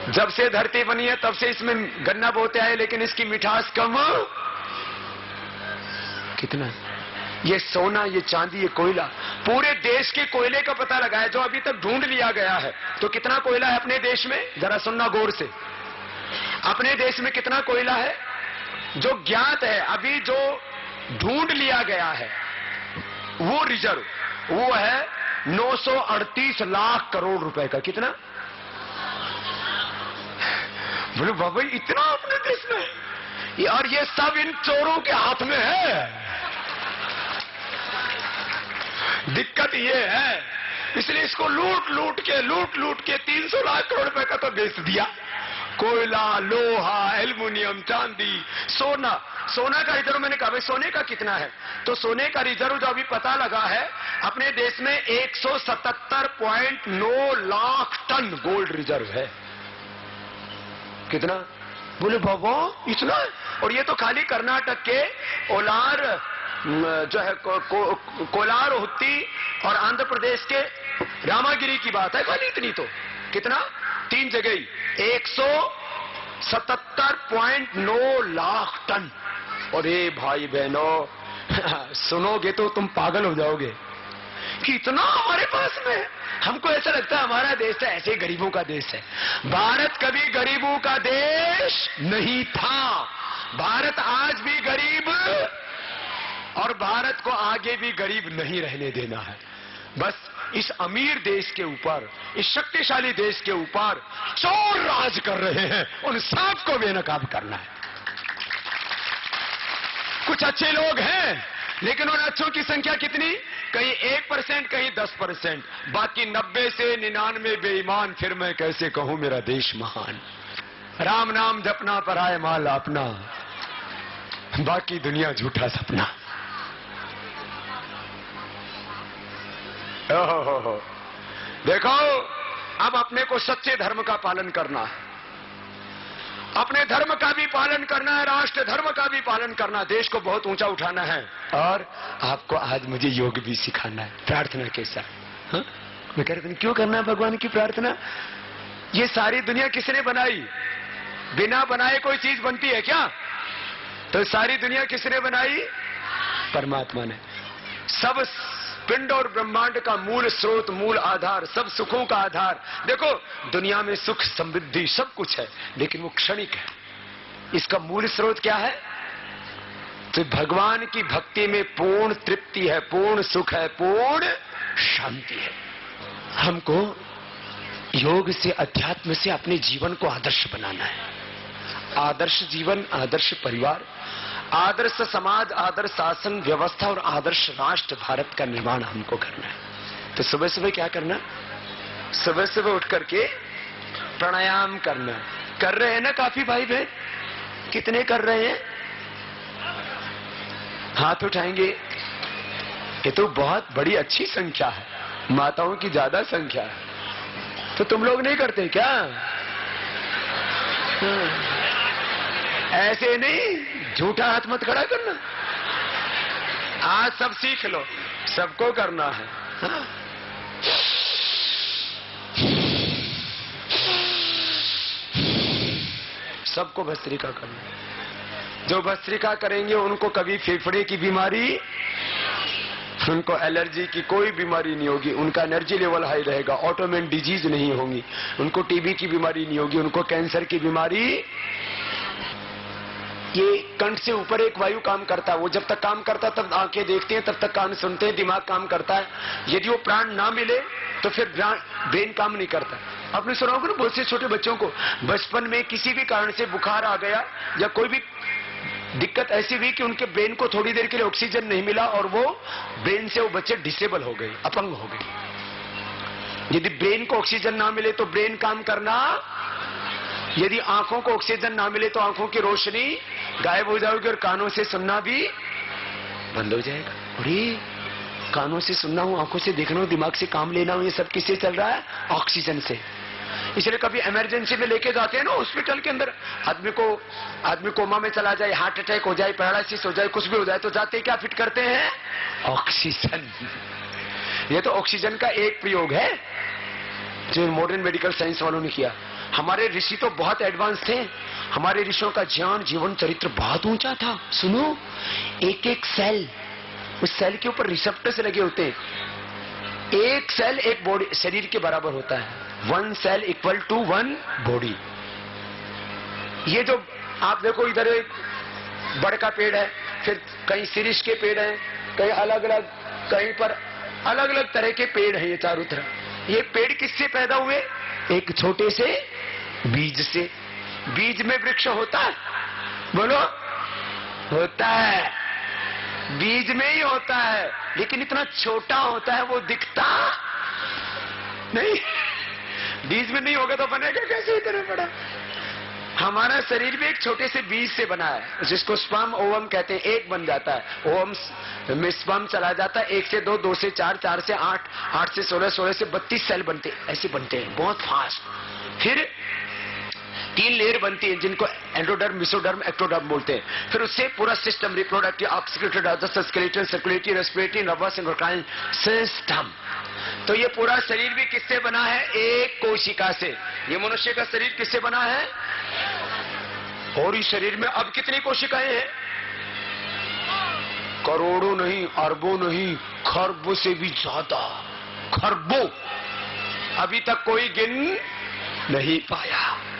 जब से धरती बनी है तब से इसमें गन्ना बोते आए, लेकिन इसकी मिठास कम कितना। ये सोना, ये चांदी, ये कोयला, पूरे देश के कोयले का पता लगाया जो अभी तक ढूंढ लिया गया है। तो कितना कोयला है अपने देश में, जरा सुनना गौर से। अपने देश में कितना कोयला है जो ज्ञात है, अभी जो ढूंढ लिया गया है वो रिजर्व, वो है 938 लाख करोड़ रुपए का। कितना? बोले बाबा इतना अपने देश में, और ये सब इन चोरों के हाथ में है। दिक्कत ये है, इसलिए इसको लूट लूट के 300 लाख करोड़ रुपए का तो बेच दिया। कोयला, लोहा, एल्युमिनियम, चांदी, सोना। सोना का रिजर्व मैंने कहा भाई सोने का कितना है, तो सोने का रिजर्व जो अभी पता लगा है अपने देश में 177.9 लाख टन गोल्ड रिजर्व है। कितना? बोले बाबा इतना? और ये तो खाली कर्नाटक के ओलार जो है कोलार, हुत्ती और आंध्र प्रदेश के रामागिरी की बात है, खाली इतनी। तो कितना? 3 जगह ही 177.9 लाख टन। और ये भाई बहनों सुनोगे तो तुम पागल हो जाओगे कि इतना हमारे पास में। हमको ऐसा लगता है हमारा देश है ऐसे गरीबों का देश है। भारत कभी गरीबों का देश नहीं था। भारत आज भी गरीब, और भारत को आगे भी गरीब नहीं रहने देना है। बस इस अमीर देश के ऊपर, इस शक्तिशाली देश के ऊपर चोर राज कर रहे हैं, उन सबको बेनकाब करना है। कुछ अच्छे लोग हैं, लेकिन उन अच्छों की संख्या कितनी? कहीं 1%, कहीं 10%, बाकी 90 से 99 बेईमान। फिर मैं कैसे कहूं मेरा देश महान। राम नाम जपना, पराए माल अपना, बाकी दुनिया झूठा सपना। ओहो, देखो अब अपने को सच्चे धर्म का पालन करना है, अपने धर्म का भी पालन करना है, राष्ट्र धर्म का भी पालन करना, देश को बहुत ऊंचा उठाना है। और आपको आज मुझे योग भी सिखाना है, प्रार्थना के साथ। हाँ? मैं कह रहा था क्यों करना है भगवान की प्रार्थना? ये सारी दुनिया किसने बनाई? बिना बनाए कोई चीज बनती है क्या? तो सारी दुनिया किसने बनाई? परमात्मा ने। सब पिंड और ब्रह्मांड का मूल स्रोत, मूल आधार, सब सुखों का आधार। देखो दुनिया में सुख समृद्धि सब कुछ है, लेकिन वो क्षणिक है। इसका मूल स्रोत क्या है? तो भगवान की भक्ति में पूर्ण तृप्ति है, पूर्ण सुख है, पूर्ण शांति है। हमको योग से, अध्यात्म से अपने जीवन को आदर्श बनाना है। आदर्श जीवन, आदर्श परिवार, आदर्श समाज, आदर्श शासन व्यवस्था और आदर्श राष्ट्र भारत का निर्माण हमको करना है। तो सुबह सुबह क्या करना? सुबह सुबह उठ करके प्राणायाम करना। कर रहे हैं ना काफी भाई बहन? कितने कर रहे हैं? हाथ उठाएंगे। ये तो बहुत बड़ी अच्छी संख्या है, माताओं की ज्यादा संख्या है। तो तुम लोग नहीं करते क्या? ऐसे नहीं, झूठा हाथ मत खड़ा करना। आज सब सीख लो, सबको करना है। हाँ? सबको भस्त्रिका करना। जो भस्त्रिका करेंगे उनको कभी फेफड़े की बीमारी, उनको एलर्जी की कोई बीमारी नहीं होगी, उनका एनर्जी लेवल हाई रहेगा, ऑटोइम्यून डिजीज नहीं होंगी, उनको टीबी की बीमारी नहीं होगी, उनको कैंसर की बीमारी। ये कंठ से ऊपर एक वायु काम करता है, वो जब तक काम करता है तब आंखें देखती हैं, तब तक कान सुनते हैं, दिमाग काम करता है। यदि वो प्राण ना मिले तो फिर ब्रेन काम नहीं करता। आपने सुना होगा ना बहुत से छोटे बच्चों को बचपन में किसी भी कारण से बुखार आ गया या कोई भी दिक्कत ऐसी हुई कि उनके ब्रेन को थोड़ी देर के लिए ऑक्सीजन नहीं मिला और वो ब्रेन से वो बच्चे डिसेबल हो गए, अपंग हो गए। यदि ब्रेन को ऑक्सीजन ना मिले तो ब्रेन काम करना, यदि आंखों को ऑक्सीजन ना मिले तो आंखों की रोशनी गायब हो जाएगी और कानों से सुनना भी बंद हो जाएगा। और ये कानों से सुनना हो, आंखों से देखना हो, दिमाग से काम लेना हो, ये सब किससे चल रहा है? ऑक्सीजन से। इसलिए कभी इमरजेंसी में लेके जाते हैं ना हॉस्पिटल के अंदर, आदमी कोमा में चला जाए, हार्ट अटैक हो जाए, पैरालिसिस हो जाए, कुछ भी हो जाए, तो जाते क्या फिट करते हैं? ऑक्सीजन। ये तो ऑक्सीजन का एक प्रयोग है जो मॉडर्न मेडिकल साइंस वालों ने किया। हमारे ऋषि तो बहुत एडवांस थे, हमारे ऋषियों का ज्ञान जीवन चरित्र बहुत ऊंचा था। सुनो, एक एक सेल, उस सेल के ऊपर रिसेप्टर्स लगे होते हैं। एक सेल एक बॉडी शरीर के बराबर होता है। 1 सेल इक्वल टू 1 बॉडी। ये जो आप देखो, इधर एक बड़ का पेड़ है, फिर कहीं शीरीष के पेड़ हैं, कहीं अलग अलग, कहीं पर अलग अलग तरह के पेड़ हैं। ये चारों तरफ ये पेड़ किससे पैदा हुए? एक छोटे से बीज से। बीज में वृक्ष होता है? बोलो, होता है, बीज में ही होता है, लेकिन इतना छोटा होता है वो दिखता नहीं। बीज में नहीं होगा तो बनेगा कैसे इतना बड़ा? हमारा शरीर भी एक छोटे से बीज से बना है, जिसको स्पर्म ओवम कहते हैं। एक बन जाता है, ओवम में स्पर्म चला जाता है, 1 से 2, 2 से 4, 4 से 8, 8 से 16, 16 से 32 सेल बनते हैं। ऐसे बनते हैं बहुत फास्ट। फिर 3 लेयर बनती है, जिनको एंडोडर्म, मेसोडर्म, एक्टोडर्म बोलते हैं। फिर उससे पूरा सिस्टम, रिप्रोडक्टिव, ऑक्सीक्यूटिव, digestive, skeletal, circulatory, respiratory, nervous, endocrine system. तो ये पूरा शरीर भी किससे बना है? एक कोशिका से। ये मनुष्य का शरीर किससे बना है? और इस शरीर में अब कितनी कोशिकाएं हैं? करोड़ों नहीं, अरबों नहीं, खरबों से भी ज्यादा, खरबों। अभी तक कोई गिन नहीं पाया।